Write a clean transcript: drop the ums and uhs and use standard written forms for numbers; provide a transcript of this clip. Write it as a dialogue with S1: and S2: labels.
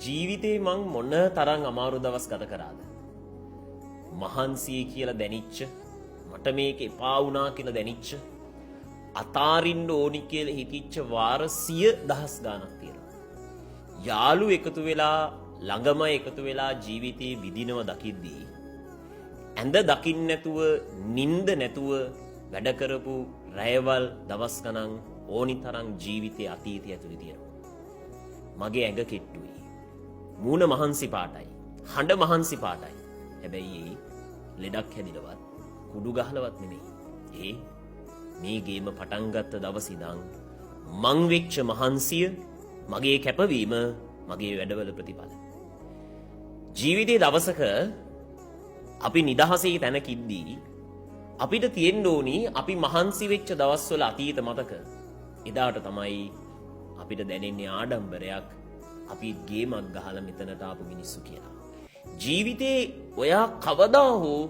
S1: ජීවිතේ මං මොන තරම් අමාරු දවස් ගත කරාද. මහන්සිය කියලා දැනිච්ච, මට මේක එපා වුණා කියලා දැනිච්ච, අතාරින්න ඕනි කියලා හිතිච්ච වාර 100,000 ගාණක් තියෙනවා. යාළු එකතු වෙලා ළඟම එකතු වෙලා ජීවිතේ විදිනව දකිද්දී ඇඳ දකින්න නැතුව, නිින්ද නැතුව වැඩ කරපු රැයවල් දවස් ගණන් ඕනි තරම් ජීවිතේ අතීතය ඇතුලේ තියෙනවා. මගේ ඇඟ කෙට්ටුයි. මූණ මහන්සි පාටයි. හඬ මහන්සි පාටයි. හැබැයි ලෙඩක් හැදිලවත් කුඩු ගහලවත් නෙමෙයි. මේ ගේම පටන් ගත්ත දවස් ඉඳන් මං වෙච්ච මහන්සිය, මගේ කැපවීම, මගේ වැඩවල ප්‍රතිඵල. ජීවිතයේ දවසක අපි නිදහසේ තැනකිද්දී අපිට තියෙන්න ඕනි අපි මහන්සි වෙච්ච දවස්වල අතීත මතක. එදාට තමයි අපිට දැනෙන්නේ ආඩම්බරයක් අපි ගේමක් ගහලා මෙතනට ආපු මිනිස්සු කියලා. ජීවිතේ ඔයා කවදා හෝ